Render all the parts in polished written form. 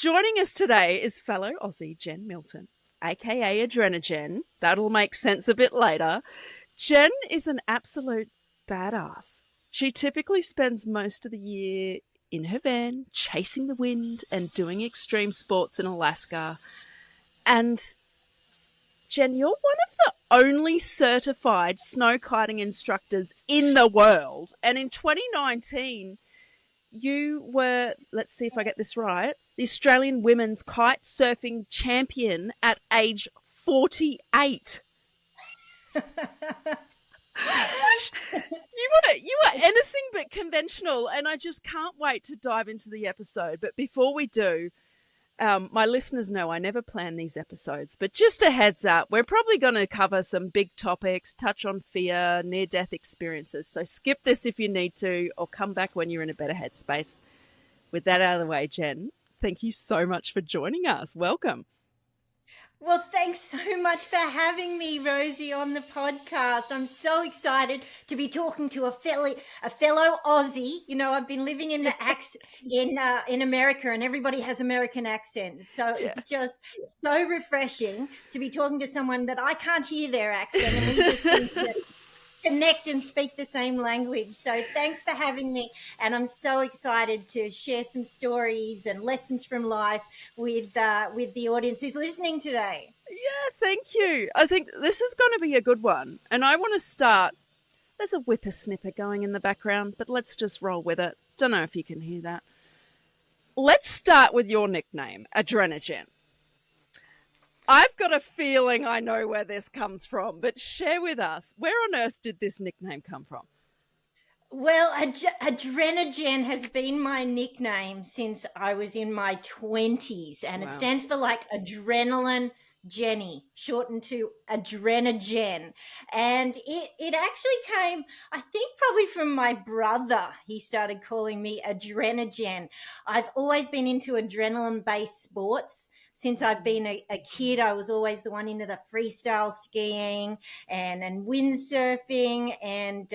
Joining us today is fellow Aussie Jennie Milton, aka AdrenaJen. That'll make sense a bit later. Jen is an absolute badass. She typically spends most of the year in her van, chasing the wind and doing extreme sports in Alaska. And Jen, you're one of the only certified snow kiting instructors in the world. And in 2019, you were, let's see if I get this right, the Australian women's kite surfing champion at age 48. You were anything but conventional, and I just can't wait to dive into the episode. But before we do, my listeners know I never plan these episodes, but just a heads up, we're probably going to cover some big topics, touch on fear, near-death experiences. So skip this if you need to, or come back when you're in a better headspace. With that out of the way, Jen, thank you so much for joining us. Welcome. Well, thanks so much for having me, Rosie, on the podcast. I'm so excited to be talking to a fellow Aussie. You know, I've been living in in America, and everybody has American accents. So It's just so refreshing to be talking to someone that I can't hear their accent, and we just seem to connect and speak the same language. So thanks for having me, and I'm so excited to share some stories and lessons from life with the audience who's listening today. Yeah, thank you. I think this is going to be a good one, and I want to start. There's a whippersnapper going in the background, but let's just roll with it. Don't know if you can hear that. Let's start with your nickname, AdrenaJen. I've got a feeling I know where this comes from, but share with us, where on earth did this nickname come from? Well, AdrenaJen has been my nickname since I was in my 20s, and It stands for like adrenaline Jennie, shortened to AdrenaJen. And it actually came, I think, probably from my brother. He started calling me AdrenaJen. I've always been into adrenaline-based sports. Since I've been a kid, I was always the one into the freestyle skiing and windsurfing. And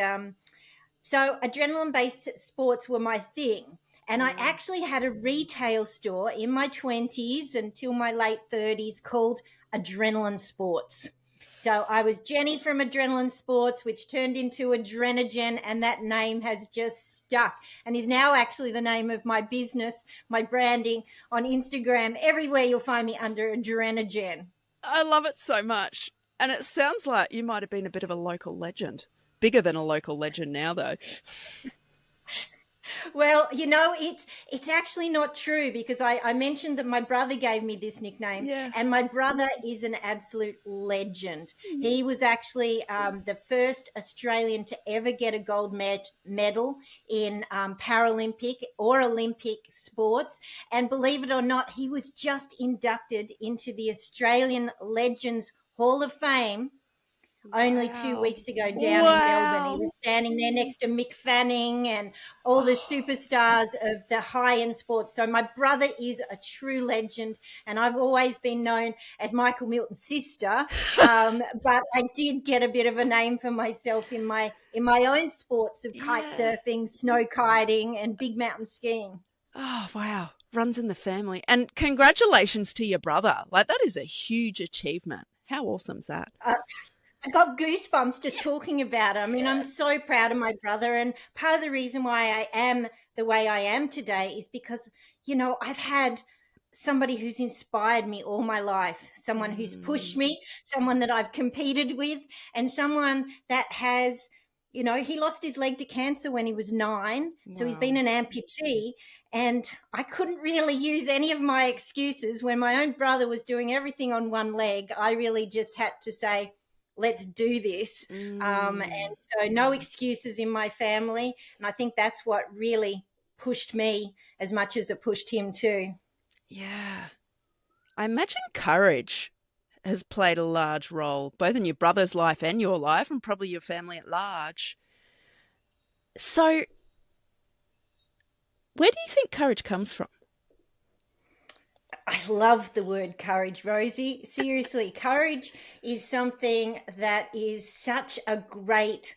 so adrenaline-based sports were my thing. And I actually had a retail store in my 20s until my late 30s called Adrenaline Sports. So I was Jennie from Adrenaline Sports, which turned into AdrenaJen, and that name has just stuck and is now actually the name of my business, my branding on Instagram. Everywhere you'll find me under AdrenaJen. I love it so much. And it sounds like you might have been a bit of a local legend. Bigger than a local legend now, though. Well, you know, it's actually not true, because I mentioned that my brother gave me this nickname, and my brother is an absolute legend. He was actually the first Australian to ever get a gold medal in Paralympic or Olympic sports. And believe it or not, he was just inducted into the Australian Legends Hall of Fame only 2 weeks ago down in Melbourne. He was standing there next to Mick Fanning and all the superstars of the high-end sports. So my brother is a true legend, and I've always been known as Michael Milton's sister. But I did get a bit of a name for myself in my own sports of kite surfing, snow kiting, and big mountain skiing. Oh, wow. Runs in the family. And congratulations to your brother. Like, that is a huge achievement. How awesome is that? I got goosebumps just talking about it. I mean, I'm so proud of my brother. And part of the reason why I am the way I am today is because, you know, I've had somebody who's inspired me all my life, someone who's pushed me, someone that I've competed with, and someone that has, you know, he lost his leg to cancer when he was 9. So he's been an amputee. And I couldn't really use any of my excuses when my own brother was doing everything on one leg. I really just had to say, let's do this. And so no excuses in my family. And I think that's what really pushed me as much as it pushed him too. Yeah. I imagine courage has played a large role, both in your brother's life and your life, and probably your family at large. So where do you think courage comes from? I love the word courage, Rosie. Seriously, courage is something that is such a great,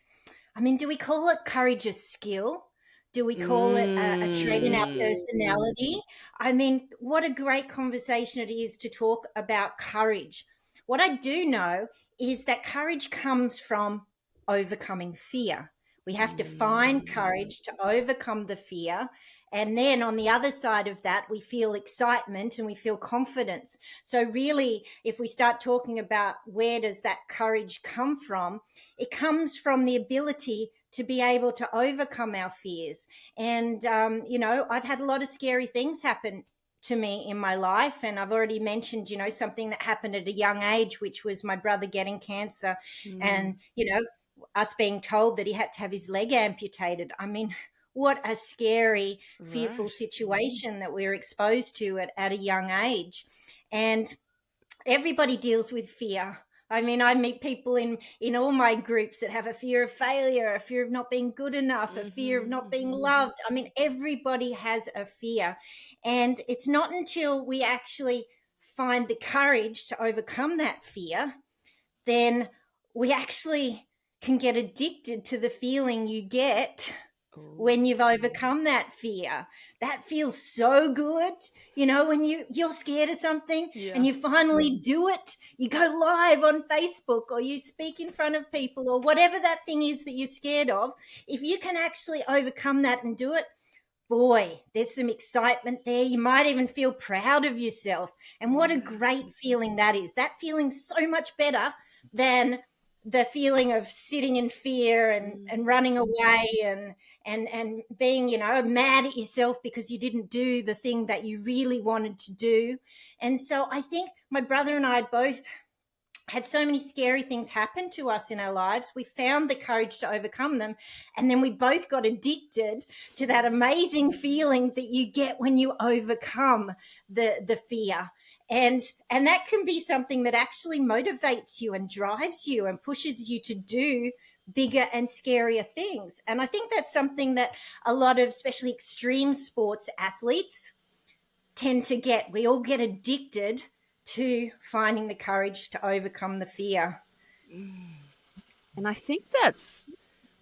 I mean, do we call it courage a skill? Do we call it a trait in our personality? I mean, what a great conversation it is to talk about courage. What I do know is that courage comes from overcoming fear. We have to find courage to overcome the fear. And then on the other side of that, we feel excitement and we feel confidence. So really, if we start talking about where does that courage come from, it comes from the ability to be able to overcome our fears. And, I've had a lot of scary things happen to me in my life. And I've already mentioned, something that happened at a young age, which was my brother getting cancer and, us being told that he had to have his leg amputated. I mean, what a scary, fearful situation that we were exposed to at a young age. And everybody deals with fear. I mean, I meet people in all my groups that have a fear of failure, a fear of not being good enough, a fear of not being loved. I mean, everybody has a fear. And it's not until we actually find the courage to overcome that fear, then we actually can get addicted to the feeling you get when you've overcome that fear. That feels so good. When you're scared of something and you finally do it, you go live on Facebook or you speak in front of people or whatever that thing is that you're scared of. If you can actually overcome that and do it, boy, there's some excitement there. You might even feel proud of yourself. And what a great feeling that is. That feeling's so much better than the feeling of sitting in fear and running away and being, mad at yourself because you didn't do the thing that you really wanted to do. And so I think my brother and I both had so many scary things happen to us in our lives. We found the courage to overcome them. And then we both got addicted to that amazing feeling that you get when you overcome the fear. And that can be something that actually motivates you and drives you and pushes you to do bigger and scarier things. And I think that's something that a lot of, especially extreme sports athletes, tend to get. We all get addicted to finding the courage to overcome the fear. And I think that's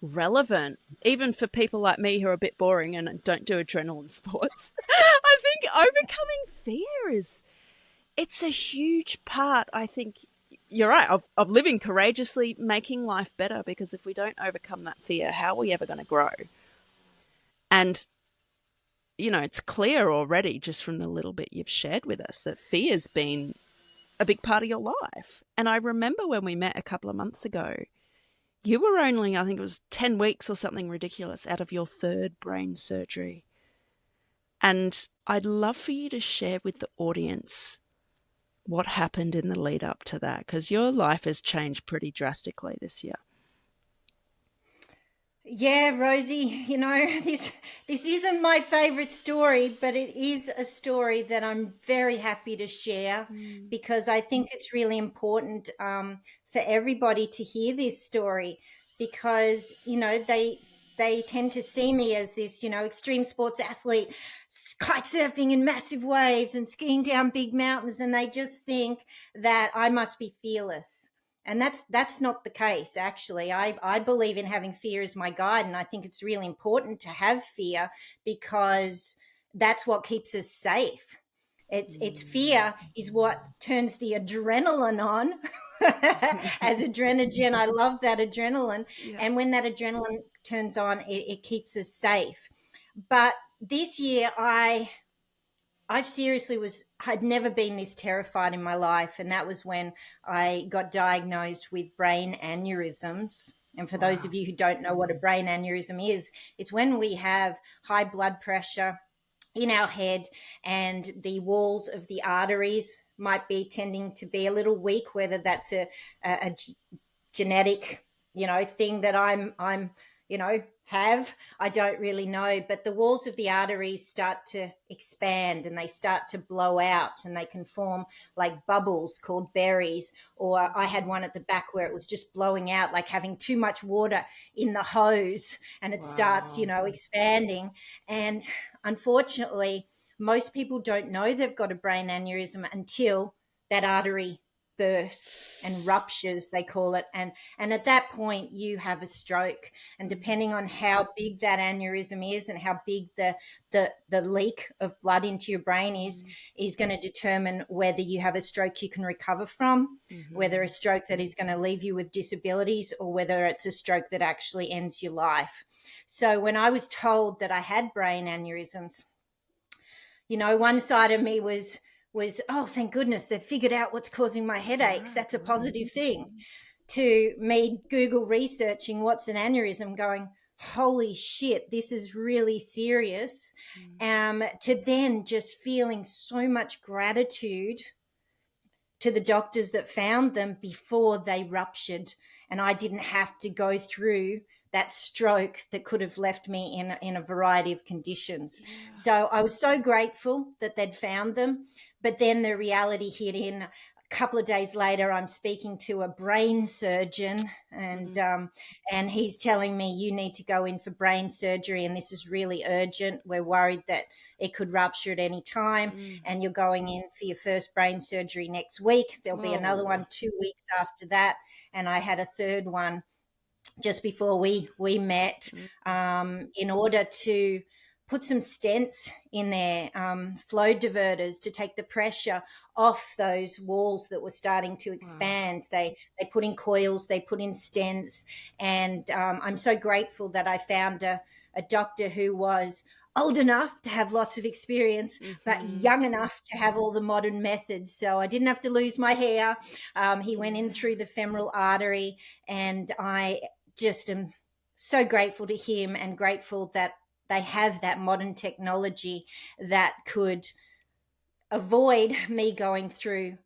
relevant even for people like me who are a bit boring and don't do adrenaline sports. I think overcoming fear it's a huge part. I think you're right, of living courageously, making life better, because if we don't overcome that fear, how are we ever going to grow? And it's clear already just from the little bit you've shared with us that fear's been a big part of your life. And I remember when we met a couple of months ago, you were only, I think it was 10 weeks or something ridiculous out of your third brain surgery. And I'd love for you to share with the audience what happened in the lead up to that, because your life has changed pretty drastically this year. Yeah, Rosie, this isn't my favorite story, but it is a story that I'm very happy to share because I think it's really important for everybody to hear this story, because, they tend to see me as this, extreme sports athlete, kite surfing in massive waves and skiing down big mountains, and they just think that I must be fearless. And that's not the case, actually. I believe in having fear as my guide, and I think it's really important to have fear because that's what keeps us safe. It's fear is what turns the adrenaline on. As AdrenaJen, I love that adrenaline. Yeah. And when that adrenaline turns on, it keeps us safe. But this year, I seriously had never been this terrified in my life. And that was when I got diagnosed with brain aneurysms. And for those of you who don't know what a brain aneurysm is, it's when we have high blood pressure in our head and the walls of the arteries might be tending to be a little weak, whether that's a genetic, thing that I'm have. I don't really know, but the walls of the arteries start to expand and they start to blow out and they can form like bubbles called berries. Or I had one at the back where it was just blowing out, like having too much water in the hose, and it starts, expanding. And unfortunately, most people don't know they've got a brain aneurysm until that artery bursts and ruptures, they call it, and at that point you have a stroke. And depending on how big that aneurysm is and how big the leak of blood into your brain is going to determine whether you have a stroke you can recover from, whether a stroke that is going to leave you with disabilities, or whether it's a stroke that actually ends your life. So when I was told that I had brain aneurysms, you know, one side of me was, oh, thank goodness they've figured out what's causing my headaches. That's a positive thing. To me, Google researching what's an aneurysm, going, holy shit, this is really serious. To then just feeling so much gratitude to the doctors that found them before they ruptured, and I didn't have to go through that stroke that could have left me in a variety of conditions. So I was so grateful that they'd found them. But then the reality hit in. A couple of days later, I'm speaking to a brain surgeon, and he's telling me, you need to go in for brain surgery, and this is really urgent. We're worried that it could rupture at any time, and you're going in for your first brain surgery next week. There'll be another one 2 weeks after that, and I had a third one just before we met, in order to put some stents in there, flow diverters, to take the pressure off those walls that were starting to expand. They put in coils, they put in stents, and I'm so grateful that I found a doctor who was old enough to have lots of experience, but young enough to have all the modern methods. So I didn't have to lose my hair. He went in through the femoral artery, and I just am so grateful to him, and grateful that they have that modern technology that could avoid me going through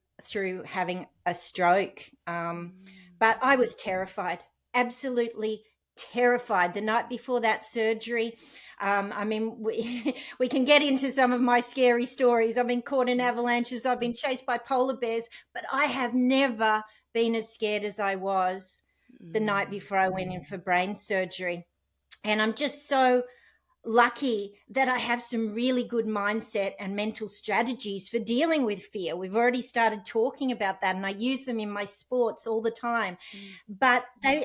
having a stroke. But I was terrified, absolutely terrified. The night before that surgery, I mean, we can get into some of my scary stories. I've been caught in avalanches. I've been chased by polar bears, but I have never been as scared as I was the night before I went in for brain surgery. And I'm just so lucky that I have some really good mindset and mental strategies for dealing with fear. We've already started talking about that, and I use them in my sports all the time. But they'd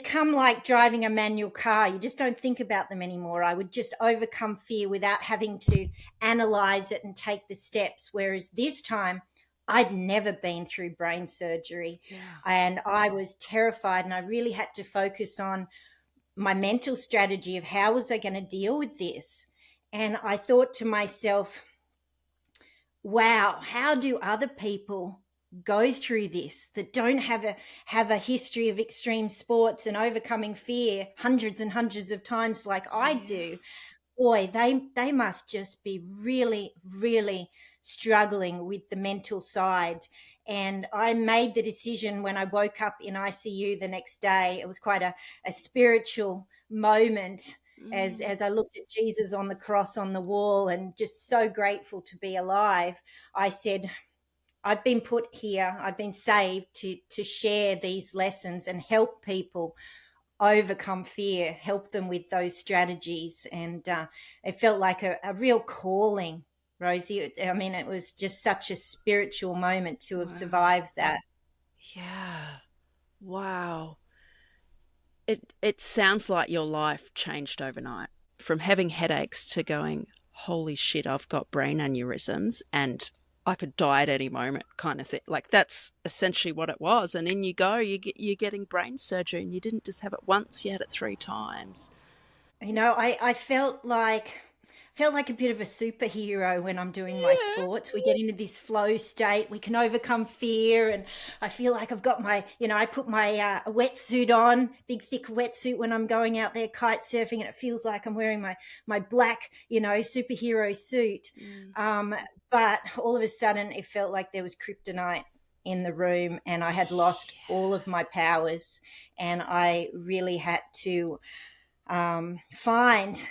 come like driving a manual car. You just don't think about them anymore. I would just overcome fear without having to analyze it and take the steps. Whereas this time, I'd never been through brain surgery, and I was terrified, and I really had to focus on my mental strategy of how was I going to deal with this. And I thought to myself, wow, how do other people go through this that don't have a history of extreme sports and overcoming fear hundreds and hundreds of times like I do? Boy, they must just be really, really struggling with the mental side. And I made the decision when I woke up in ICU the next day. It was quite a spiritual moment as I looked at Jesus on the cross on the wall, and just so grateful to be alive. I said, I've been put here, I've been saved to share these lessons and help people overcome fear, help them with those strategies. And it felt like a real calling, Rosie. I mean, it was just such a spiritual moment to have survived that. Yeah. Wow. It sounds like your life changed overnight, from having headaches to going, holy shit, I've got brain aneurysms and I could die at any moment, kind of thing. Like, that's essentially what it was. And in you go, you're getting brain surgery, and you didn't just have it once, you had it 3 times. You know, I felt like a bit of a superhero when I'm doing my sports. We get into this flow state, we can overcome fear, and I feel like I've got my, I put my wetsuit on, big thick wetsuit when I'm going out there kite surfing, and it feels like I'm wearing my black, superhero suit. But all of a sudden it felt like there was kryptonite in the room, and I had lost all of my powers, and I really had to find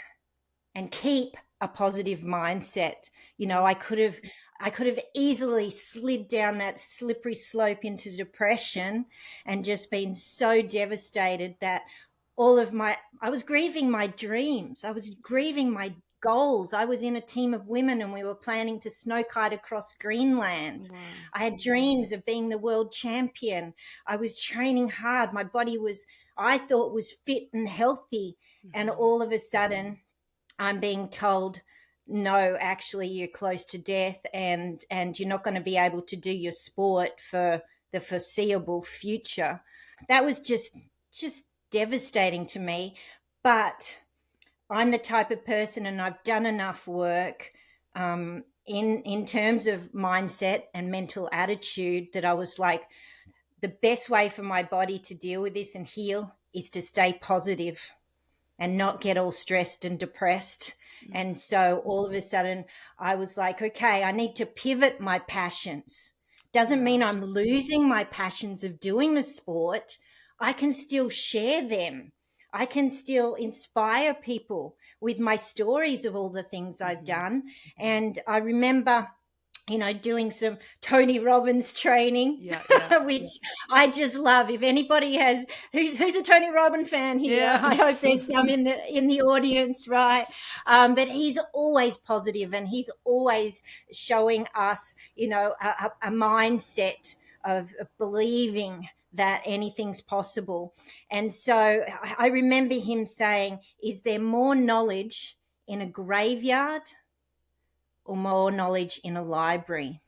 and keep a positive mindset. I could have easily slid down that slippery slope into depression and just been so devastated that I was grieving my dreams. I was grieving my goals. I was in a team of women and we were planning to snow kite across Greenland. Wow. I had dreams of being the world champion. I was training hard. My body was, I thought, was fit and healthy. And all of a sudden I'm being told, no, actually you're close to death, and you're not going to be able to do your sport for the foreseeable future. That was just devastating to me. But I'm the type of person, and I've done enough work in terms of mindset and mental attitude, that I was like, the best way for my body to deal with this and heal is to stay positive and not get all stressed and depressed. And so all of a sudden I was like, okay, I need to pivot my passions. Doesn't mean I'm losing my passions of doing the sport. I can still share them. I can still inspire people with my stories of all the things I've done. And I remember, doing some Tony Robbins training, which I just love. If anybody has, who's a Tony Robbins fan here, I hope there's some in the audience, right? But he's always positive, and he's always showing us, a mindset of believing that anything's possible. And so I remember him saying, is there more knowledge in a graveyard or more knowledge in a library?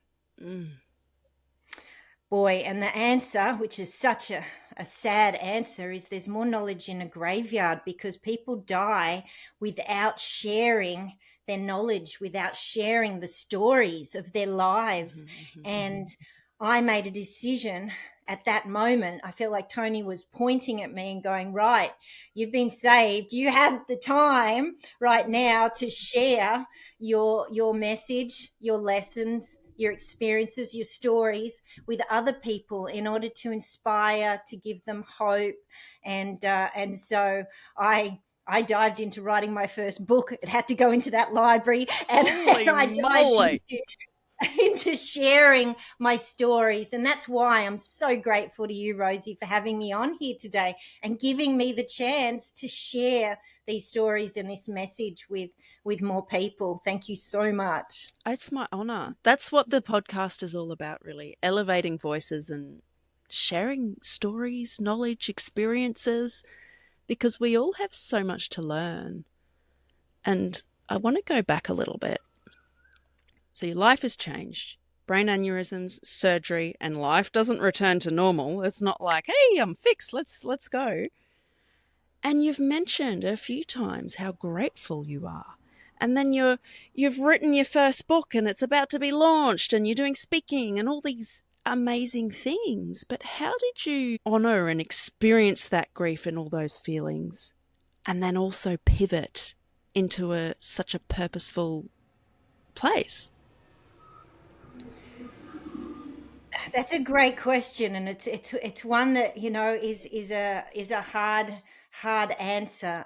Boy, and the answer, which is such a sad answer, is there's more knowledge in a graveyard, because people die without sharing their knowledge, without sharing the stories of their lives. And I made a decision at that moment. I feel like Tony was pointing at me and going, right, you've been saved. You have the time right now to share your message, your lessons, your experiences, your stories with other people in order to inspire, to give them hope. And so I dived into writing my first book. It had to go into that library, and I dived into sharing my stories. And that's why I'm so grateful to you, Rosie, for having me on here today and giving me the chance to share these stories and this message with more people. Thank you so much. It's my honor. That's what the podcast is all about, really. Elevating voices and sharing stories, knowledge, experiences, because we all have so much to learn. And I want to go back a little bit. So your life has changed. Brain aneurysms, surgery, and life doesn't return to normal. It's not like, hey, I'm fixed, let's go. And you've mentioned a few times how grateful you are. And then you've written your first book and it's about to be launched, and you're doing speaking and all these amazing things. But how did you honor and experience that grief and all those feelings, and then also pivot into such a purposeful place? That's a great question, and it's one that is a hard answer,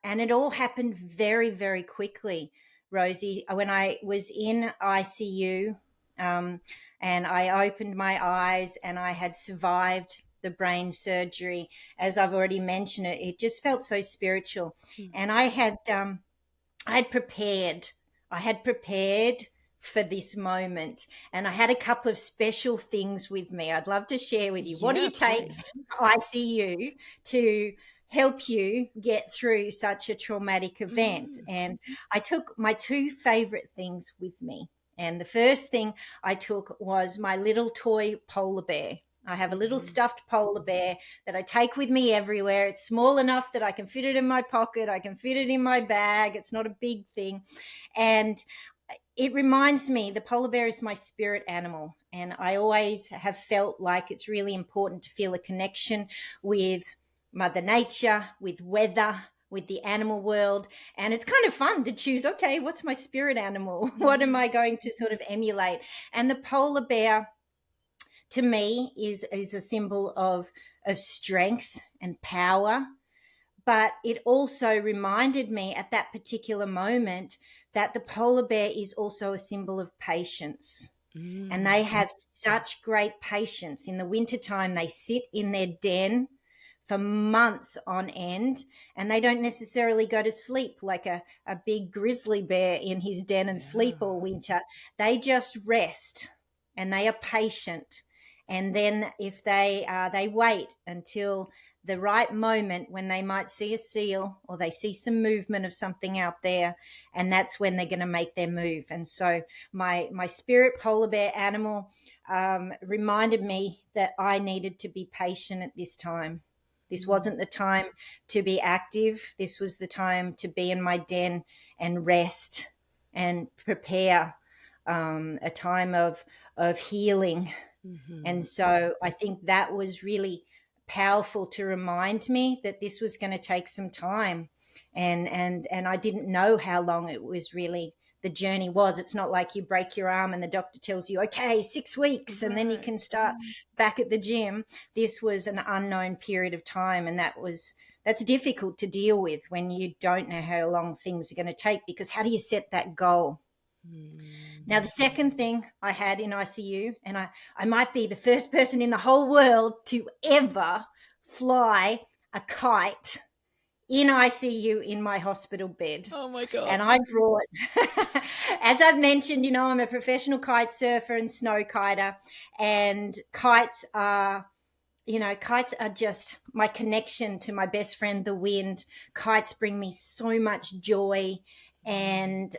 and it all happened very, very quickly, Rosie. When I was in ICU, and I opened my eyes and I had survived the brain surgery, as I've already mentioned, it just felt so spiritual. And I had prepared for this moment, and I had a couple of special things with me I'd love to share with you. What do you take ICU to help you get through such a traumatic event? And I took my two favorite things with me. And the first thing I took was my little toy polar bear. I have a little stuffed polar bear that I take with me everywhere. It's small enough that I can fit it in my pocket. I can fit it in my bag. It's not a big thing. And it reminds me, the polar bear is my spirit animal. And I always have felt like it's really important to feel a connection with Mother Nature, with weather, with the animal world. And it's kind of fun to choose, okay, what's my spirit animal? What am I going to sort of emulate? And the polar bear, to me, is a symbol of strength and power. But it also reminded me at that particular moment that the polar bear is also a symbol of patience. And they have such great patience. In the wintertime, they sit in their den for months on end, and they don't necessarily go to sleep like a big grizzly bear in his den and sleep all winter. They just rest, and they are patient. And then if they wait until the right moment when they might see a seal or they see some movement of something out there, and that's when they're going to make their move. And so my spirit polar bear animal reminded me that I needed to be patient at this time. This wasn't the time to be active. This was the time to be in my den and rest and prepare a time of healing. And so I think that was really powerful to remind me that this was going to take some time, and I didn't know how long it was really the journey was. It's not like you break your arm and the doctor tells you, okay, 6 weeks, and then you can start back at the gym. This was an unknown period of time, and that's difficult to deal with when you don't know how long things are going to take, because how do you set that goal? Now, the second thing I had in ICU, and I might be the first person in the whole world to ever fly a kite in ICU in my hospital bed. Oh my God. And I brought, as I've mentioned, I'm a professional kite surfer and snow kiter, and kites are just my connection to my best friend, the wind. Kites bring me so much joy, and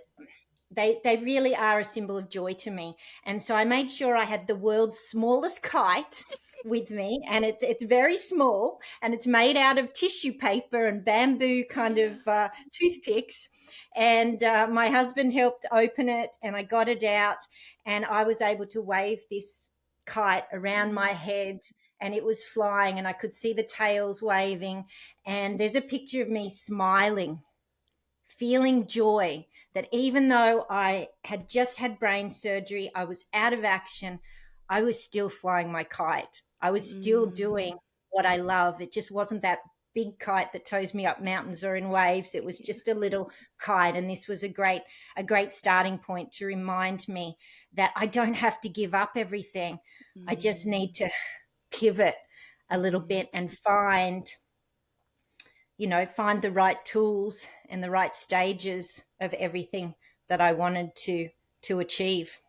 they really are a symbol of joy to me. And so I made sure I had the world's smallest kite with me, and it's very small, and it's made out of tissue paper and bamboo kind of toothpicks. And my husband helped open it, and I got it out, and I was able to wave this kite around my head, and it was flying, and I could see the tails waving. And there's a picture of me smiling, feeling joy, that even though I had just had brain surgery, I was out of action, I was still flying my kite. I was still doing what I love. It just wasn't that big kite that tows me up mountains or in waves. It was just a little kite. And this was a great starting point to remind me that I don't have to give up everything. I just need to pivot a little bit and find the right tools and the right stages of everything that I wanted to achieve.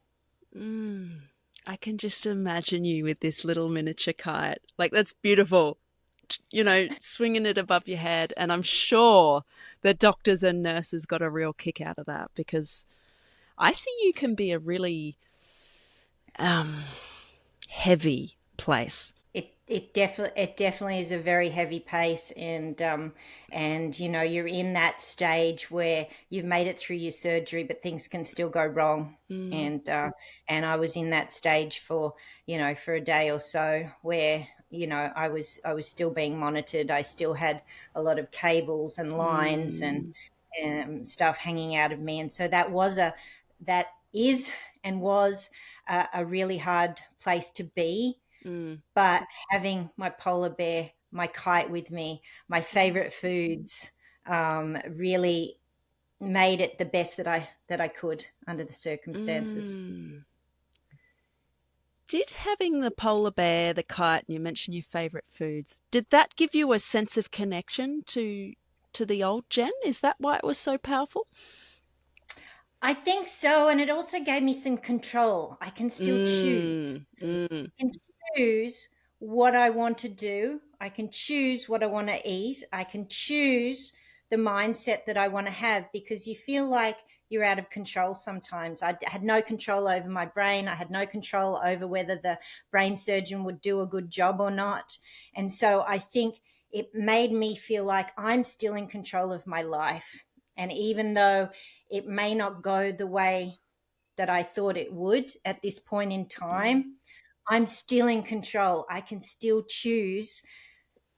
I can just imagine you with this little miniature kite. Like, that's beautiful, swinging it above your head. And I'm sure the doctors and nurses got a real kick out of that, because ICU can be a really heavy place. It definitely is a very heavy pace, and you're in that stage where you've made it through your surgery, but things can still go wrong. And I was in that stage for a day or so, where I was still being monitored. I still had a lot of cables and lines and stuff hanging out of me, and so that was a really hard place to be. But having my polar bear, my kite with me, my favorite foods, really made it the best that I could under the circumstances. Did having the polar bear, the kite, and you mentioned your favorite foods, did that give you a sense of connection to the old Jen? Is that why it was so powerful? I think so, and it also gave me some control. I can still choose. I can choose what I want to do. I can choose what I want to eat. I can choose the mindset that I want to have, because you feel like you're out of control sometimes. I had no control over my brain. I had no control over whether the brain surgeon would do a good job or not. And so I think it made me feel like I'm still in control of my life. And even though it may not go the way that I thought it would at this point in time, I'm still in control. I can still choose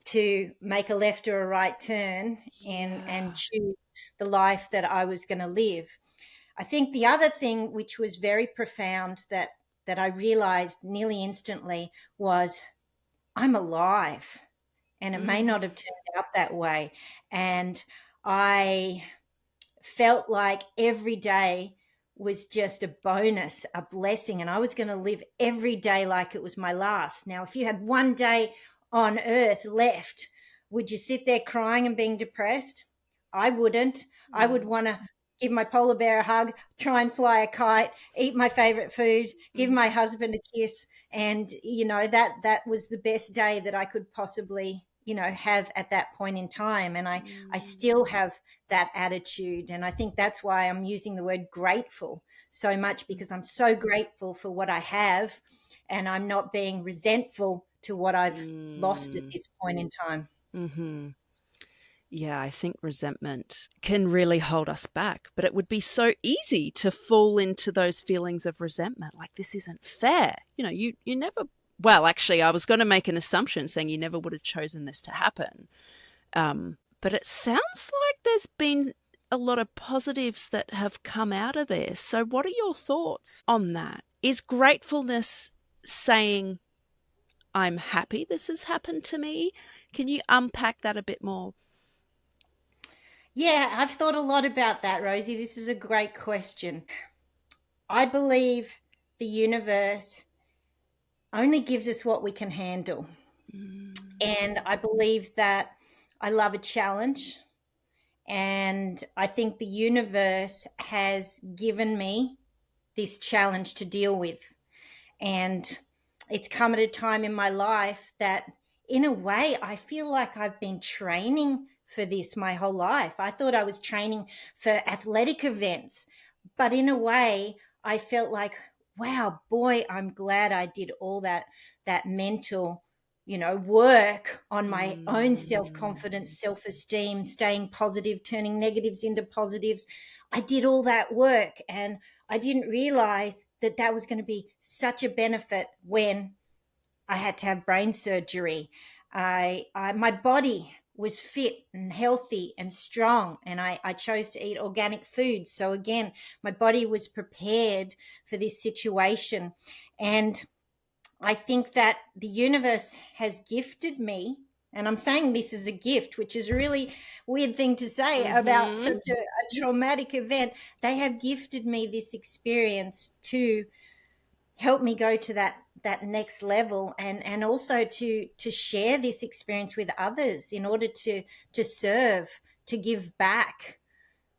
to make a left or a right turn and choose the life that I was going to live. I think the other thing, which was very profound, that I realized nearly instantly, was I'm alive, and it may not have turned out that way. And I felt like every day was just a bonus, a blessing, and I was going to live every day like it was my last. Now, if you had one day on earth left, Would you sit there crying and being depressed? I wouldn't. I would want to give my polar bear a hug, try and fly a kite, eat my favorite food, give my husband a kiss. And, that was the best day that I could possibly, have at that point in time. And I still have that attitude. And I think that's why I'm using the word grateful so much, because I'm so grateful for what I have, and I'm not being resentful to what I've lost at this point in time. Mm-hmm. Yeah, I think resentment can really hold us back, but it would be so easy to fall into those feelings of resentment, like this isn't fair. You never, well, actually, I was going to make an assumption saying you never would have chosen this to happen. But it sounds like there's been a lot of positives that have come out of this. So what are your thoughts on that? Is gratefulness saying, I'm happy this has happened to me? Can you unpack that a bit more? Yeah, I've thought a lot about that, Rosie. This is a great question. I believe the universe only gives us what we can handle. And I believe that I love a challenge. And I think the universe has given me this challenge to deal with. And it's come at a time in my life that, in a way, I feel like I've been training for this my whole life. I thought I was training for athletic events, but in a way, I felt like, wow, boy, I'm glad I did all that mental, work on my own self-confidence, self-esteem, staying positive, turning negatives into positives. I did all that work, and I didn't realize that that was going to be such a benefit when I had to have brain surgery. My body was fit and healthy and strong, and I chose to eat organic food. So again, my body was prepared for this situation. And I think that the universe has gifted me, and I'm saying this is a gift, which is a really weird thing to say about such a traumatic event. They have gifted me this experience to help me go to that next level, and also to share this experience with others in order to serve, to give back.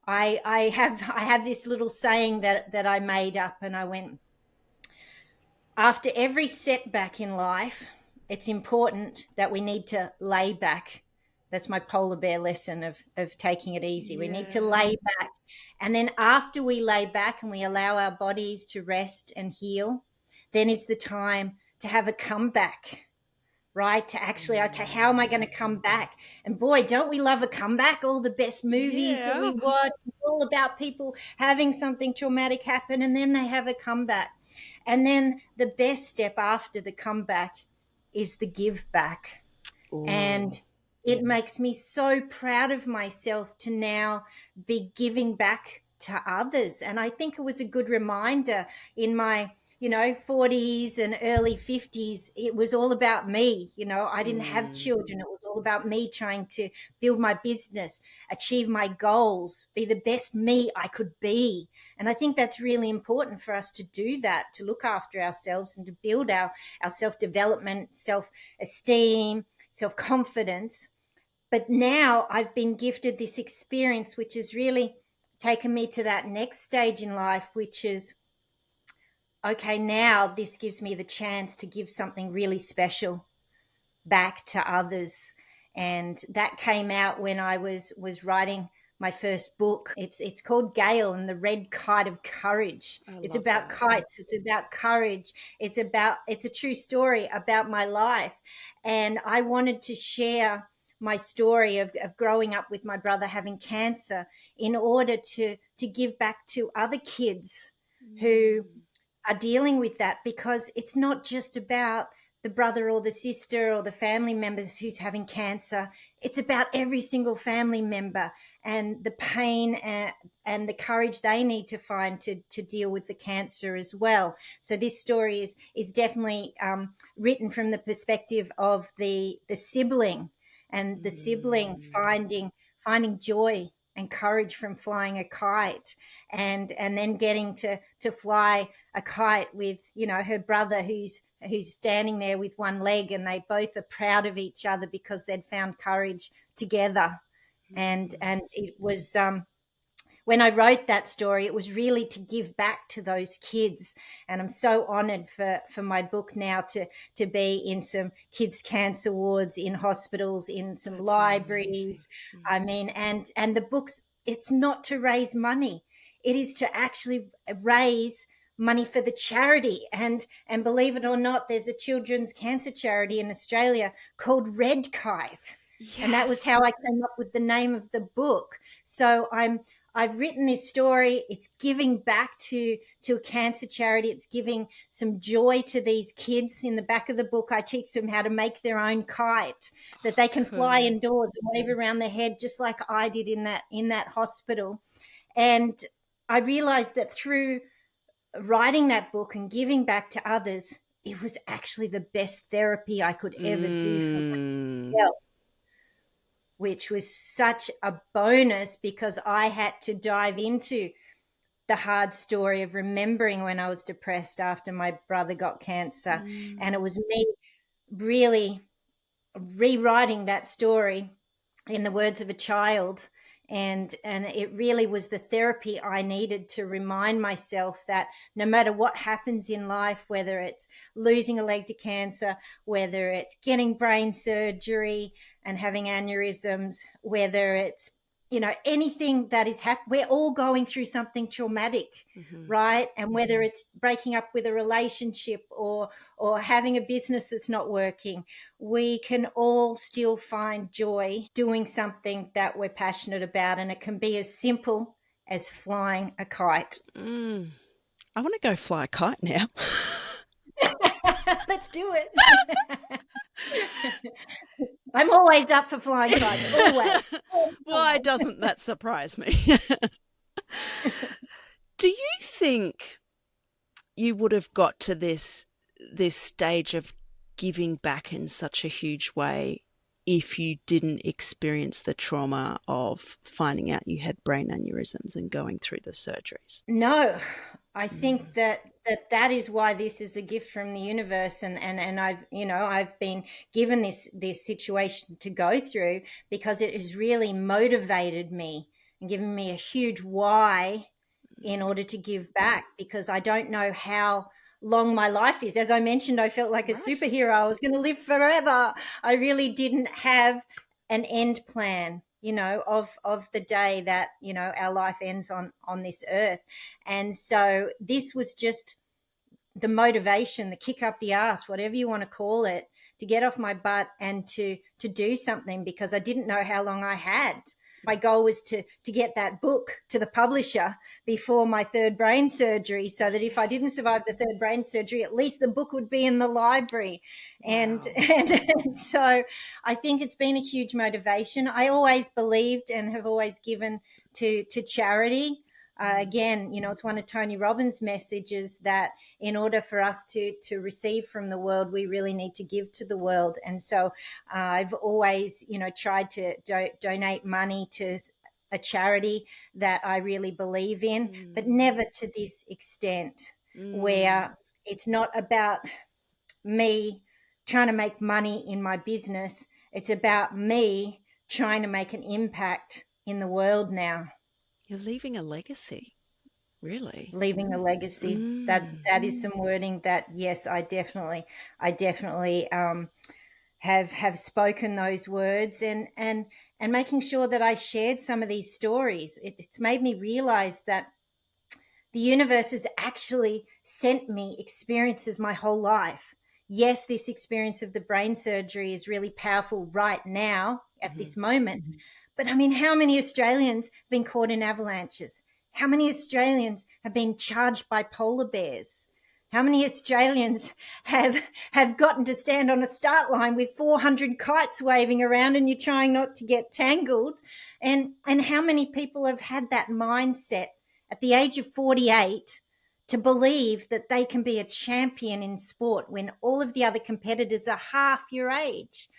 I have this little saying that I made up, and I went, after every setback in life, it's important that we need to lay back. That's my polar bear lesson of taking it easy. Yeah. We need to lay back. And then after we lay back and we allow our bodies to rest and heal, then is the time to have a comeback, right? To actually, okay, how am I going to come back? And boy, don't we love a comeback? All the best movies that we watch, it's all about people having something traumatic happen and then they have a comeback. And then the best step after the comeback is the give back. Ooh. And it makes me so proud of myself to now be giving back to others. And I think it was a good reminder in my 40s and early 50s. It was all about me. I didn't have children. It was all about me trying to build my business, achieve my goals, be the best me I could be. And I think that's really important for us to do that, to look after ourselves and to build our self-development, self-esteem, self-confidence. But now I've been gifted this experience, which has really taken me to that next stage in life, which is, okay, now this gives me the chance to give something really special back to others. And that came out when I was writing my first book. It's called Gale and the Red Kite of Courage. It's about kites. It's about courage. It's a true story about my life. And I wanted to share my story of growing up with my brother having cancer in order to give back to other kids who are dealing with that, because it's not just about the brother or the sister or the family members who's having cancer. It's about every single family member and the pain and the courage they need to find to deal with the cancer as well. So this story is definitely written from the perspective of the sibling, and the sibling finding joy and courage from flying a kite, and then getting to fly a kite with, you know, her brother who's standing there with one leg, and they both are proud of each other because they'd found courage together. And it was when I wrote that story, it was really to give back to those kids. And I'm so honored for my book now to be in some kids' cancer wards, in hospitals, in some libraries. Amazing. I mean, and the books, it's not to raise money. It is to actually raise money for the charity. And believe it or not, there's a children's cancer charity in Australia called Red Kite. Yes. And that was how I came up with the name of the book. So I've written this story. It's giving back to a cancer charity. It's giving some joy to these kids. In the back of the book, I teach them how to make their own kite that they can fly indoors and wave around their head, just like I did in that hospital. And I realized that through writing that book and giving back to others, it was actually the best therapy I could ever do for myself, which was such a bonus because I had to dive into the hard story of remembering when I was depressed after my brother got cancer. And it was me really rewriting that story in the words of a child. And it really was the therapy I needed to remind myself that no matter what happens in life, whether it's losing a leg to cancer, whether it's getting brain surgery and having aneurysms, whether it's, you know, anything that is happening, we're all going through something traumatic, right? And whether it's breaking up with a relationship or having a business that's not working, we can all still find joy doing something that we're passionate about. And it can be as simple as flying a kite. I want to go fly a kite now. Let's do it. I'm always up for flying kites, always. Why doesn't that surprise me? Do you think you would have got to this stage of giving back in such a huge way if you didn't experience the trauma of finding out you had brain aneurysms and going through the surgeries? No, I think that is why this is a gift from the universe, and I've been given this situation to go through because it has really motivated me and given me a huge why in order to give back, because I don't know how long my life is. As I mentioned, I felt like a superhero. I was going to live forever. I really didn't have an end plan, you know, of the day that, you know, our life ends on this earth. And so this was just the motivation, the kick up the ass, whatever you want to call it, to get off my butt and to do something, because I didn't know how long I had. My goal was to get that book to the publisher before my third brain surgery, so that if I didn't survive the third brain surgery, at least the book would be in the library. Wow. And so I think it's been a huge motivation. I always believed and have always given to charity. Again, you know, it's one of Tony Robbins' messages that in order for us to receive from the world, we really need to give to the world. And so I've always, you know, tried to donate money to a charity that I really believe in, but never to this extent where it's not about me trying to make money in my business. It's about me trying to make an impact in the world now. You're leaving a legacy, really. Leaving a legacy. That is some wording that, yes, I definitely have spoken those words, and making sure that I shared some of these stories. It's made me realize that the universe has actually sent me experiences my whole life. Yes, this experience of the brain surgery is really powerful right now at this moment. But I mean, how many Australians have been caught in avalanches? How many Australians have been charged by polar bears? How many Australians have gotten to stand on a start line with 400 kites waving around and you're trying not to get tangled? And how many people have had that mindset at the age of 48 to believe that they can be a champion in sport when all of the other competitors are half your age?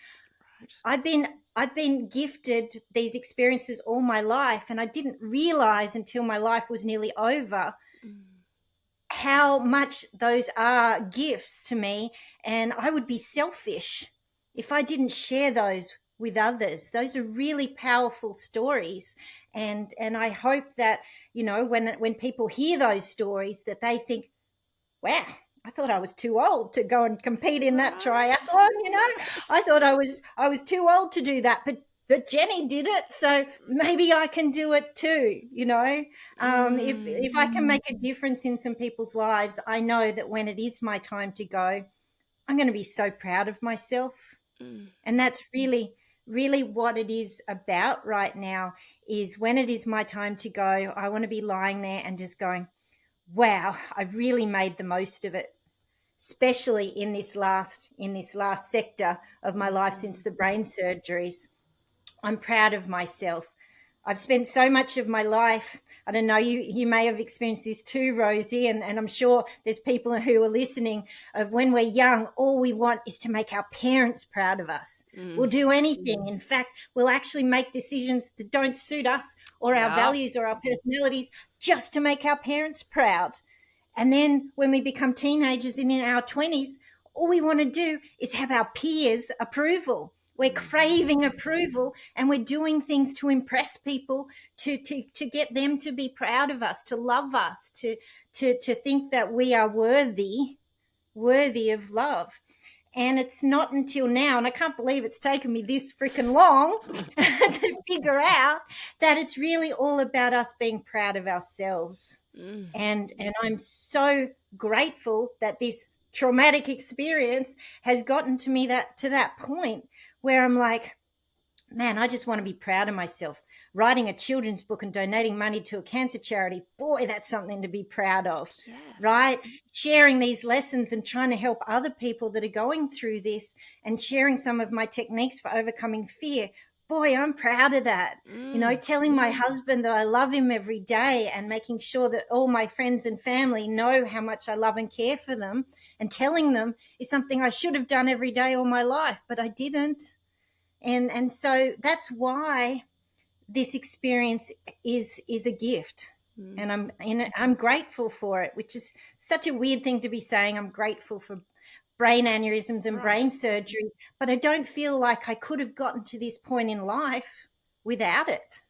I've been gifted these experiences all my life, and I didn't realize until my life was nearly over how much those are gifts to me, and I would be selfish if I didn't share those with others. Those are really powerful stories, and I hope that, you know, when people hear those stories, that they think, wow, I thought I was too old to go and compete in that triathlon, you know. I thought I was too old to do that, but Jennie did it, so maybe I can do it too, you know. If I can make a difference in some people's lives, I know that when it is my time to go, I'm going to be so proud of myself. And that's really, really what it is about right now, is when it is my time to go, I want to be lying there and just going, wow, I really made the most of it, especially in this last sector of my life since the brain surgeries. I'm proud of myself. I've spent so much of my life, I don't know, you may have experienced this too, Rosie, and I'm sure there's people who are listening, of when we're young, all we want is to make our parents proud of us. We'll do anything. In fact, we'll actually make decisions that don't suit us or our values or our personalities just to make our parents proud. And then when we become teenagers and in our 20s, all we want to do is have our peers' approval. We're craving approval, and we're doing things to impress people, to get them to be proud of us, to love us, to think that we are worthy of love. And it's not until now, and I can't believe it's taken me this freaking long to figure out that it's really all about us being proud of ourselves. And I'm so grateful that this traumatic experience has gotten to me to that point where I'm like, man, I just want to be proud of myself. Writing a children's book and donating money to a cancer charity, boy, that's something to be proud of, right? Sharing these lessons and trying to help other people that are going through this, and sharing some of my techniques for overcoming fear. Boy, I'm proud of that. You know, telling my husband that I love him every day, and making sure that all my friends and family know how much I love and care for them, and telling them is something I should have done every day all my life, but I didn't. And so that's why this experience is a gift. And I'm grateful for it, which is such a weird thing to be saying. I'm grateful for brain aneurysms and brain surgery, but I don't feel like I could have gotten to this point in life without it.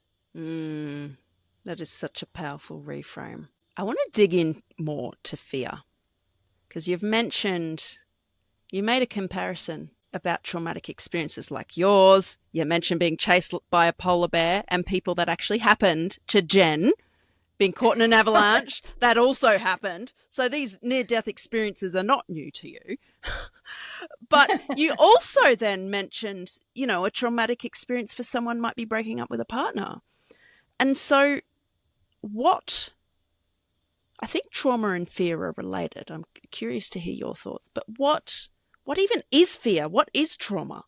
That is such a powerful reframe. I want to dig in more to fear, because you made a comparison about traumatic experiences like yours. You mentioned being chased by a polar bear, and people that actually happened to Jen, being caught in an avalanche, that also happened. So these near-death experiences are not new to you. But you also then mentioned, you know, a traumatic experience for someone might be breaking up with a partner. And so I think trauma and fear are related. I'm curious to hear your thoughts. But what even is fear? What is trauma?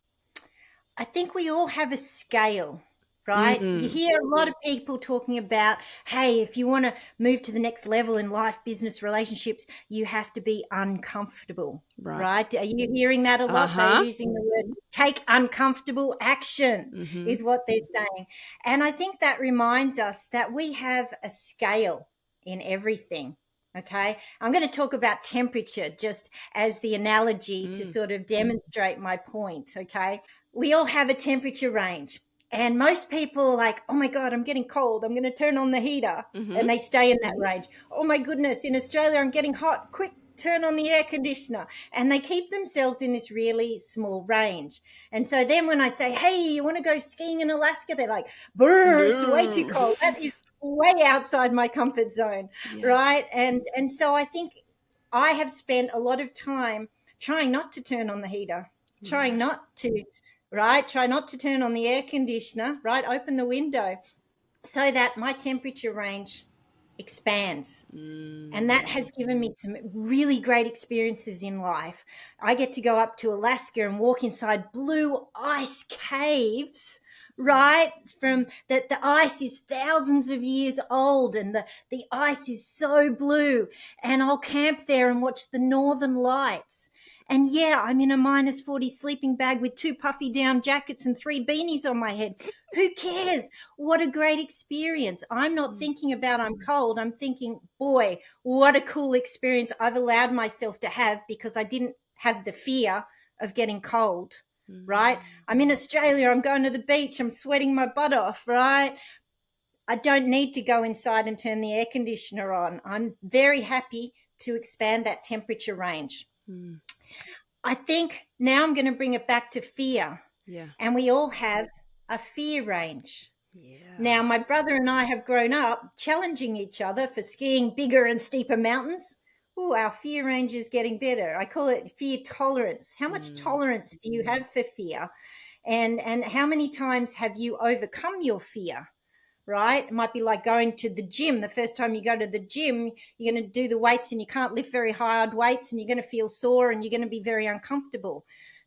I think we all have a scale, right? You hear a lot of people talking about, hey, if you want to move to the next level in life, business, relationships, you have to be uncomfortable, right? Are you hearing that a lot? They're using the word take uncomfortable action is what they're saying. And I think that reminds us that we have a scale in everything. Okay, I'm going to talk about temperature just as the analogy to sort of demonstrate my point. Okay, we all have a temperature range, and most people are like, oh my God, I'm getting cold, I'm going to turn on the heater, and they stay in that range. Oh my goodness, in Australia, I'm getting hot, quick, turn on the air conditioner. And they keep themselves in this really small range. And so then when I say, hey, you want to go skiing in Alaska? They're like, brr, it's way too cold. That is way outside my comfort zone, right? And so I think I have spent a lot of time trying not to turn on the heater, trying not to, right? Try not to turn on the air conditioner, right? Open the window so that my temperature range expands. And that has given me some really great experiences in life. I get to go up to Alaska and walk inside blue ice caves, right? From that the ice is thousands of years old and the ice is so blue, and I'll camp there and watch the northern lights. And yeah, I'm in a -40 sleeping bag with 2 puffy down jackets and 3 beanies on my head. Who cares? What a great experience. I'm not thinking about I'm cold. I'm thinking, boy, what a cool experience I've allowed myself to have because I didn't have the fear of getting cold, right? I'm in Australia. I'm going to the beach. I'm sweating my butt off, right? I don't need to go inside and turn the air conditioner on. I'm very happy to expand that temperature range. I think now I'm going to bring it back to fear. Yeah. And we all have a fear range. Yeah. Now, my brother and I have grown up challenging each other for skiing bigger and steeper mountains. Oh, our fear range is getting better. I call it fear tolerance. How much tolerance do you have for fear? And how many times have you overcome your fear? Right? It might be like going to the gym. The first time you go to the gym, you're going to do the weights and you can't lift very hard weights and you're going to feel sore and you're going to be very uncomfortable.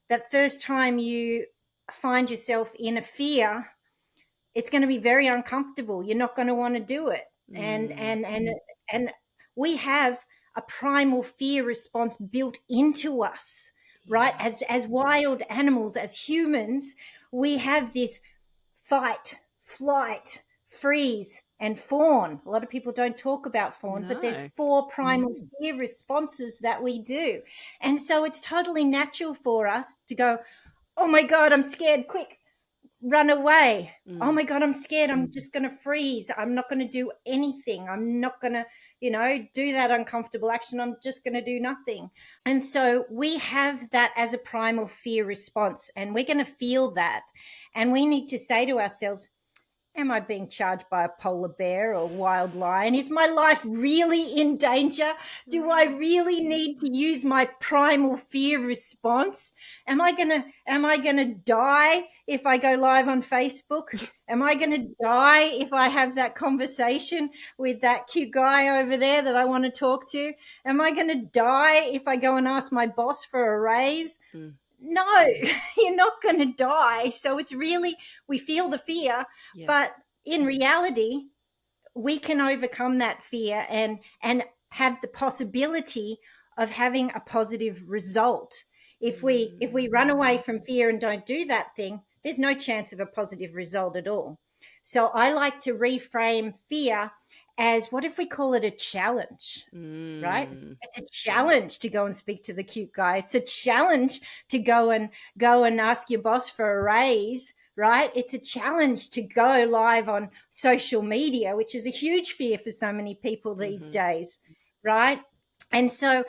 That first time you find yourself in a fear, it's going to be very uncomfortable. You're not going to want to do it. And we have a primal fear response built into us, right? As wild animals, as humans, we have this fight, flight, freeze, and fawn. A lot of people don't talk about fawn, but there's 4 primal fear responses that we do. And so it's totally natural for us to go, oh my God, I'm scared, quick, run away. Oh my God, I'm scared. I'm just going to freeze. I'm not going to do anything. I'm not going to, do that uncomfortable action. I'm just going to do nothing. And so we have that as a primal fear response, and we're going to feel that. And we need to say to ourselves, am I being charged by a polar bear or wild lion? Is my life really in danger? Do I really need to use my primal fear response? Am I gonna die if I go live on Facebook? Am I gonna die if I have that conversation with that cute guy over there that I want to talk to? Am I gonna die if I go and ask my boss for a raise? No, you're not going to die. So it's really, we feel the fear, but in reality, we can overcome that fear and have the possibility of having a positive result. If we run away from fear and don't do that thing, there's no chance of a positive result at all. So I like to reframe fear as, what if we call it a challenge, right? It's a challenge to go and speak to the cute guy. It's a challenge to go and ask your boss for a raise, right? It's a challenge to go live on social media, which is a huge fear for so many people these days, right? And so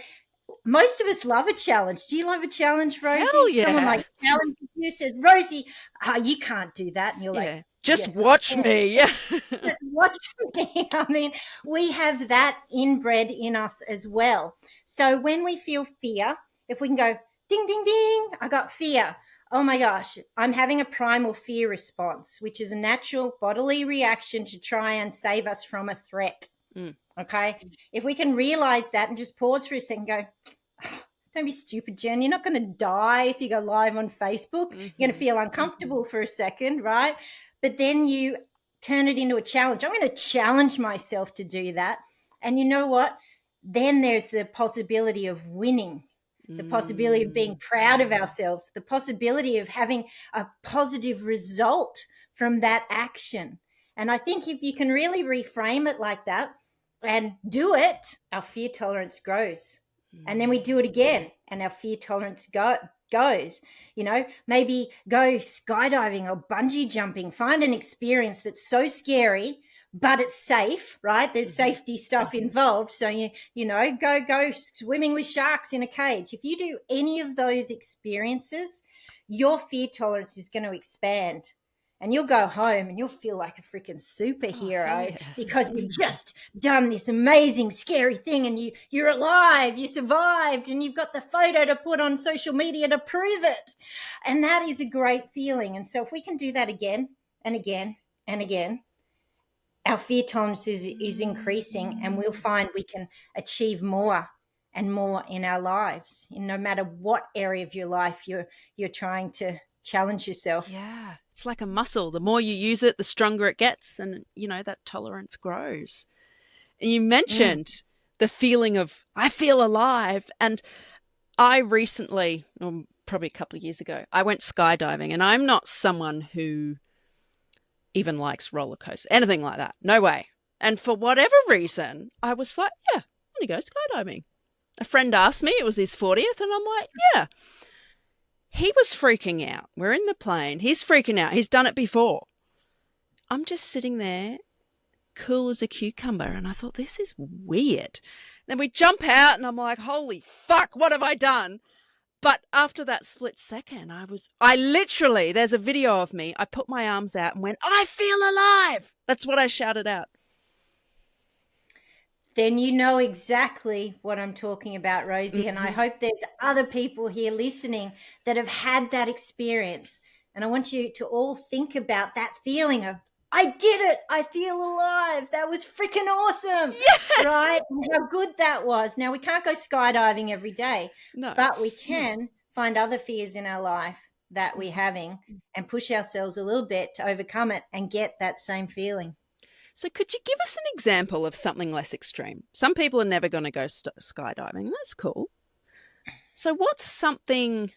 most of us love a challenge. Do you love a challenge, Rosie? Hell yeah. Someone like challenges you, says, Rosie, you can't do that. And you're like, just watch me. Just watch me. I mean, we have that inbred in us as well. So when we feel fear, if we can go, ding, ding, ding, I got fear. Oh my gosh, I'm having a primal fear response, which is a natural bodily reaction to try and save us from a threat. Okay. If we can realize that and just pause for a second, go, don't be stupid, Jen. You're not going to die if you go live on Facebook. You're going to feel uncomfortable for a second, right? But then you turn it into a challenge. I'm going to challenge myself to do that. And you know what? Then there's the possibility of winning, the possibility of being proud of ourselves, the possibility of having a positive result from that action. And I think if you can really reframe it like that and do it, our fear tolerance grows. And then we do it again and our fear tolerance goes. Maybe go skydiving or bungee jumping, find an experience that's so scary, but it's safe, right? There's safety stuff involved. So, go swimming with sharks in a cage. If you do any of those experiences, your fear tolerance is going to expand. And you'll go home and you'll feel like a freaking superhero because you've just done this amazing, scary thing and you're alive, you survived, and you've got the photo to put on social media to prove it. And that is a great feeling. And so if we can do that again and again and again, our fear tolerance is increasing, and we'll find we can achieve more and more in our lives, in no matter what area of your life you're trying to challenge yourself. Yeah. It's like a muscle. The more you use it, the stronger it gets, and that tolerance grows. And you mentioned the feeling of I feel alive, and I recently, or probably a couple of years ago, I went skydiving, and I'm not someone who even likes roller coasters, anything like that. No way. And for whatever reason, I was like, yeah, I'm going to go skydiving. A friend asked me, it was his 40th, and I'm like, yeah. He was freaking out. We're in the plane. He's freaking out. He's done it before. I'm just sitting there, cool as a cucumber, and I thought, this is weird. Then we jump out, and I'm like, holy fuck, what have I done? But after that split second, I literally, there's a video of me, I put my arms out and went, I feel alive. That's what I shouted out. Then you know exactly what I'm talking about, Rosie. And I hope there's other people here listening that have had that experience. And I want you to all think about that feeling of, I did it. I feel alive. That was freaking awesome. Yes. Right? And how good that was. Now, we can't go skydiving every day, but we can find other fears in our life that we're having and push ourselves a little bit to overcome it and get that same feeling. So could you give us an example of something less extreme? Some people are never going to go skydiving. That's cool. So what's something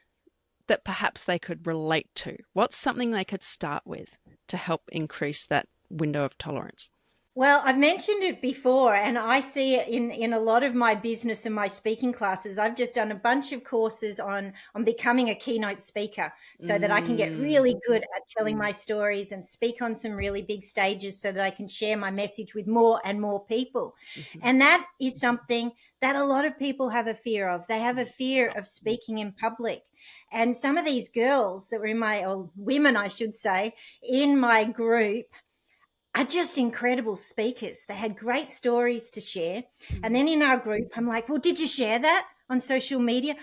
that perhaps they could relate to? What's something they could start with to help increase that window of tolerance? Well, I've mentioned it before, and I see it in a lot of my business and my speaking classes. I've just done a bunch of courses on becoming a keynote speaker so that I can get really good at telling my stories and speak on some really big stages so that I can share my message with more and more people. And that is something that a lot of people have a fear of. They have a fear of speaking in public. And some of these girls that were or women, I should say, in my group, are just incredible speakers. They had great stories to share. And then in our group, I'm like, well, did you share that on social media?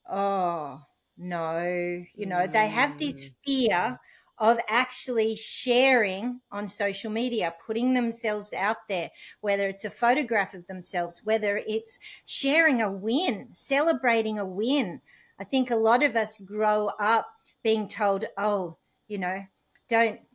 Oh, no. They have this fear of actually sharing on social media, putting themselves out there, whether it's a photograph of themselves, whether it's sharing a win, celebrating a win. I think a lot of us grow up being told, oh,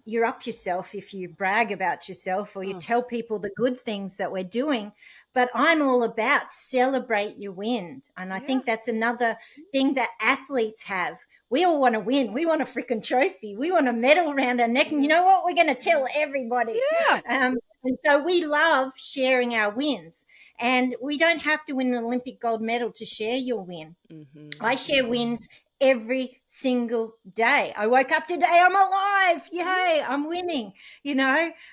you're up yourself if you brag about yourself or you tell people the good things that we're doing. But I'm all about celebrate your wins. And I think that's another thing that athletes have. We all want to win. We want a freaking trophy. We want a medal around our neck. And you know what? We're going to tell everybody. Yeah. And so we love sharing our wins. And we don't have to win an Olympic gold medal to share your win. I share wins every single day. I woke up today, I'm alive. Yay, I'm winning.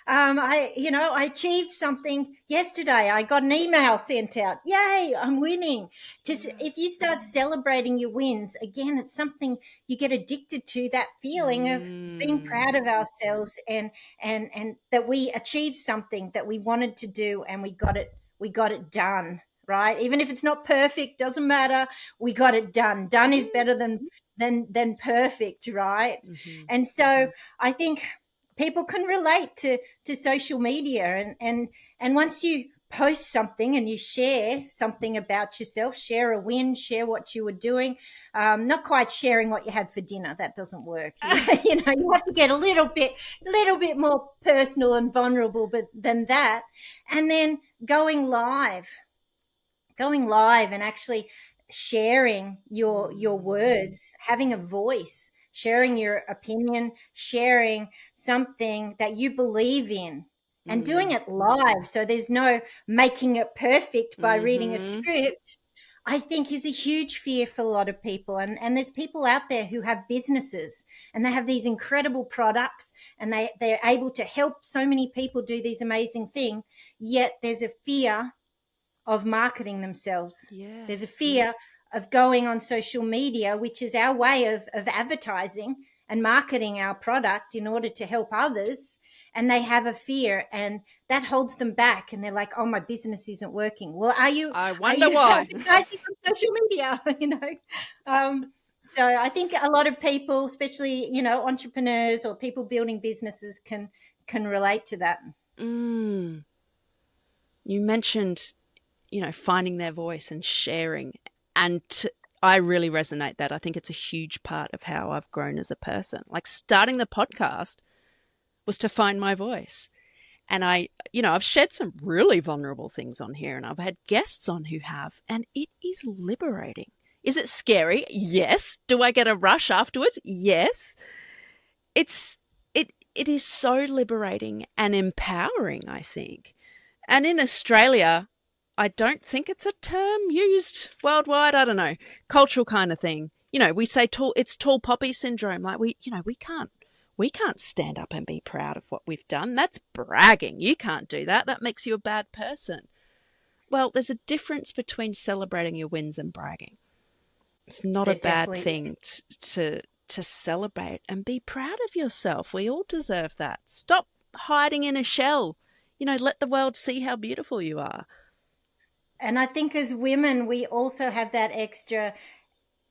I achieved something yesterday. I got an email sent out. Yay, I'm winning. If you start celebrating your wins, again, it's something you get addicted to, that feeling of being proud of ourselves and that we achieved something that we wanted to do and we got it done. Right? Even if it's not perfect, doesn't matter. We got it done. Done is better than perfect, right? And so I think people can relate to social media and once you post something and you share something about yourself, share a win, share what you were doing, not quite sharing what you had for dinner. That doesn't work. You have to get a little bit more personal and vulnerable than that. And then going live and actually sharing your words, having a voice, sharing your opinion, sharing something that you believe in and doing it live. So there's no making it perfect by reading a script, I think is a huge fear for a lot of people. And there's people out there who have businesses and they have these incredible products and they're able to help so many people do these amazing things, yet there's a fear of marketing themselves. Yes. There's a fear of going on social media, which is our way of advertising and marketing our product in order to help others. And they have a fear and that holds them back. And they're like, oh, my business isn't working. Well, I wonder why. Advertising on social media, So I think a lot of people, especially, entrepreneurs or people building businesses can relate to that. You mentioned finding their voice and sharing. And I really resonate that. I think it's a huge part of how I've grown as a person. Like starting the podcast was to find my voice. And I've shared some really vulnerable things on here, and I've had guests on who have, and it is liberating. Is it scary? Yes. Do I get a rush afterwards? Yes. It is so liberating and empowering, I think. And in Australia, I don't think it's a term used worldwide. I don't know, cultural kind of thing. We say it's tall poppy syndrome. Like we can't stand up and be proud of what we've done. That's bragging. You can't do that. That makes you a bad person. Well, there's a difference between celebrating your wins and bragging. It's not a bad thing to celebrate and be proud of yourself. We all deserve that. Stop hiding in a shell. Let the world see how beautiful you are. And I think as women, we also have that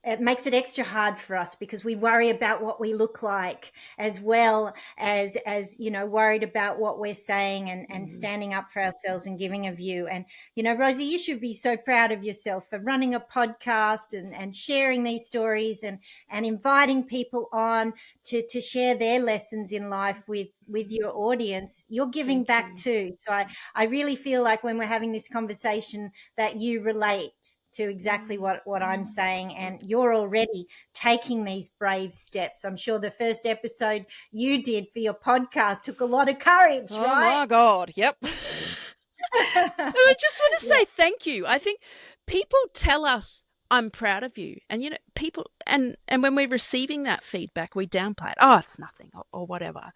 it makes it extra hard for us because we worry about what we look like as well as worried about what we're saying and standing up for ourselves and giving a view. And, Rosie, you should be so proud of yourself for running a podcast and sharing these stories and inviting people on to share their lessons in life with your audience. You're giving back too. So I really feel like when we're having this conversation that you relate to exactly what I'm saying, and you're already taking these brave steps. I'm sure the first episode you did for your podcast took a lot of courage, right? Oh my God, yep. I just want to say thank you. I think people tell us, I'm proud of you. And, people, and when we're receiving that feedback, we downplay it. Oh, it's nothing or whatever.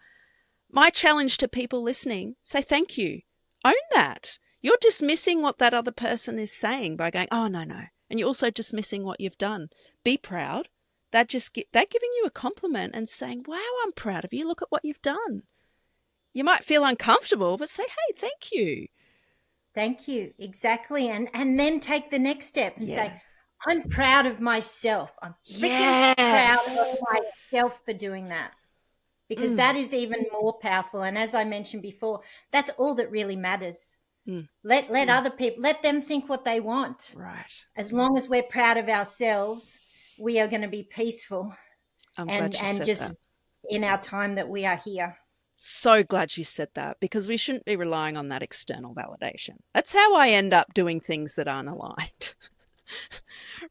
My challenge to people listening, say thank you. Own that. You're dismissing what that other person is saying by going, oh, no. And you're also dismissing what you've done. Be proud. They're giving you a compliment and saying, wow, I'm proud of you. Look at what you've done. You might feel uncomfortable, but say, hey, thank you. Thank you. Exactly. And then take the next step and say, I'm proud of myself. I'm freaking proud of myself for doing that. Because that is even more powerful. And as I mentioned before, that's all that really matters. Let other people, let them think what they want. Right. As long as we're proud of ourselves, we are going to be peaceful. And just that. In our time that we are here. So glad you said that, because we shouldn't be relying on that external validation. That's how I end up doing things that aren't aligned.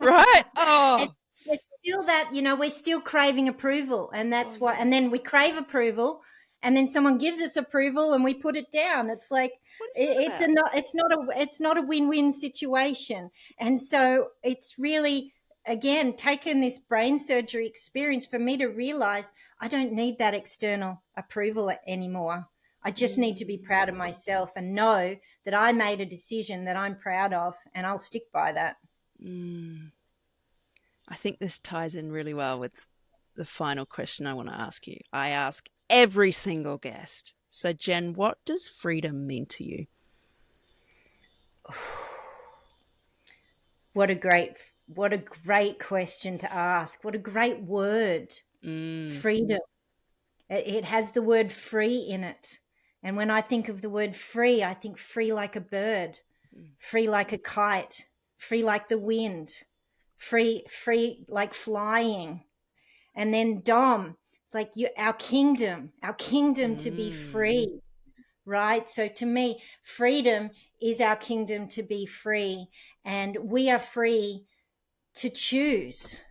Right? Oh. It's still that, we're still craving approval, and that's why. And then we crave approval, and then someone gives us approval, and we put it down. It's like it's not a win-win situation, and so it's really, again, taken this brain surgery experience for me to realize I don't need that external approval anymore. I just need to be proud of myself and know that I made a decision that I'm proud of, and I'll stick by that. I think this ties in really well with the final question I want to ask you. I ask every single guest. So, Jen, what does freedom mean to you? What a great question to ask. What a great word. Freedom. It has the word free in it. And when I think of the word free, I think free like a bird, free like a kite, free like the wind, free like flying. And then Dom, it's like our kingdom to be free, right? So to me, freedom is our kingdom to be free, and we are free to choose.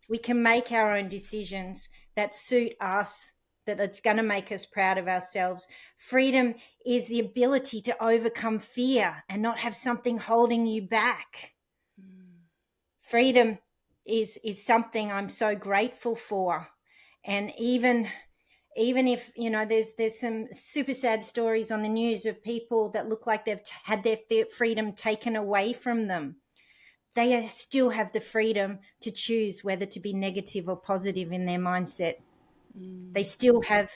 We can make our own decisions that suit us, that it's going to make us proud of ourselves. Freedom is the ability to overcome fear and not have something holding you back. Freedom is something I'm so grateful for. And even if, there's some super sad stories on the news of people that look like they've had their freedom taken away from them, they still have the freedom to choose whether to be negative or positive in their mindset. They still have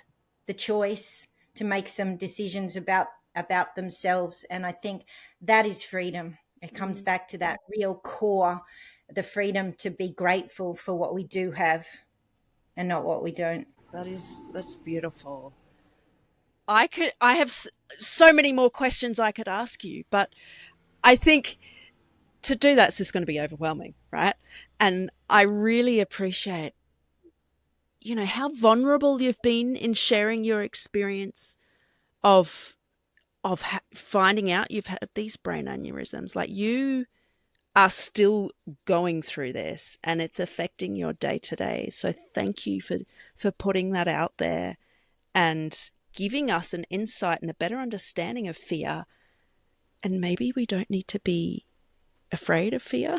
the choice to make some decisions about themselves. And I think that is freedom. It comes back to that real core, the freedom to be grateful for what we do have and not what we don't. That's beautiful. I have so many more questions I could ask you, but I think to do that's just going to be overwhelming, right? And I really appreciate, you know, how vulnerable you've been in sharing your experience of finding out you've had these brain aneurysms. Like, you are still going through this and it's affecting your day to day. So thank you for putting that out there and giving us an insight and a better understanding of fear. And maybe we don't need to be afraid of fear.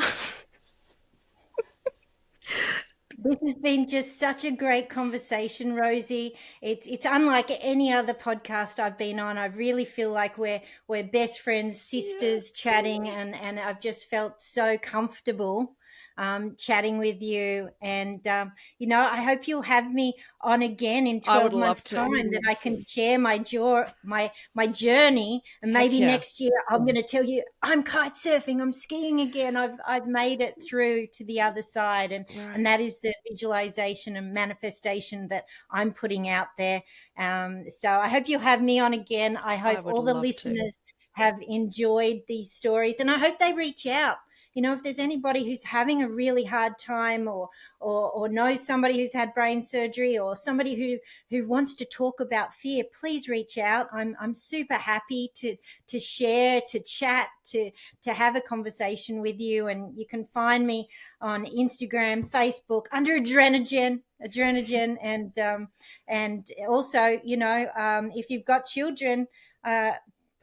This has been just such a great conversation, Rosie. It's unlike any other podcast I've been on. I really feel like we're best friends, sisters, chatting, and I've just felt so comfortable chatting with you. And you know, I hope you'll have me on again in 12 months' time, that I can share my journey. And maybe next year I'm going to tell you I'm kite surfing, I'm skiing again. I've made it through to the other side, and that is the visualization and manifestation that I'm putting out there. So I hope you'll have me on again. I hope all the listeners have enjoyed these stories, and I hope they reach out. You know, if there's anybody who's having a really hard time, or knows somebody who's had brain surgery, or somebody who wants to talk about fear, please reach out. I'm super happy to share, to chat, to have a conversation with you. And you can find me on Instagram, Facebook under AdrenaJen, and also, you know, if you've got children,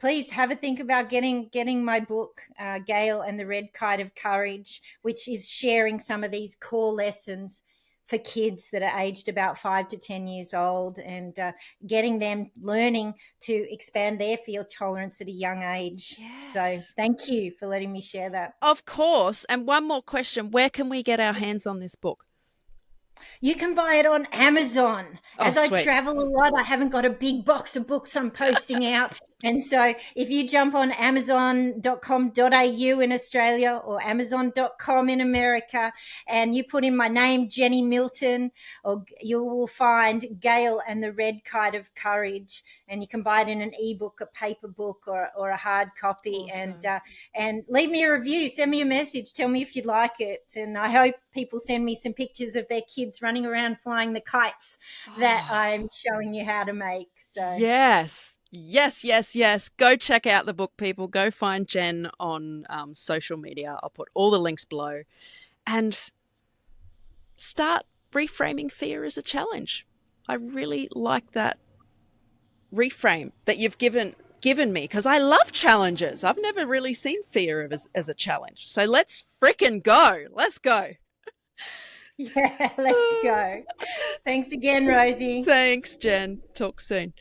please have a think about getting my book, Gail and the Red Kite of Courage, which is sharing some of these core lessons for kids that are aged about 5 to 10 years old, and getting them learning to expand their fear tolerance at a young age. Yes. So thank you for letting me share that. Of course. And one more question. Where can we get our hands on this book? You can buy it on Amazon. As I travel a lot, I haven't got a big box of books I'm posting out. And so if you jump on amazon.com.au in Australia, or amazon.com in America, and you put in my name, Jennie Milton, or you will find Gail and the Red Kite of Courage. And you can buy it in an ebook, a paper book, or a hard copy. Awesome. And leave me a review, send me a message, tell me if you'd like it. And I hope people send me some pictures of their kids running around flying the kites that I'm showing you how to make. So yes. Go check out the book, people. Go find Jen on social media. I'll put all the links below. And start reframing fear as a challenge. I really like that reframe that you've given me, because I love challenges. I've never really seen fear as a challenge. So let's frickin' go. Let's go. Yeah, let's go. Thanks again, Rosie. Thanks, Jen. Talk soon.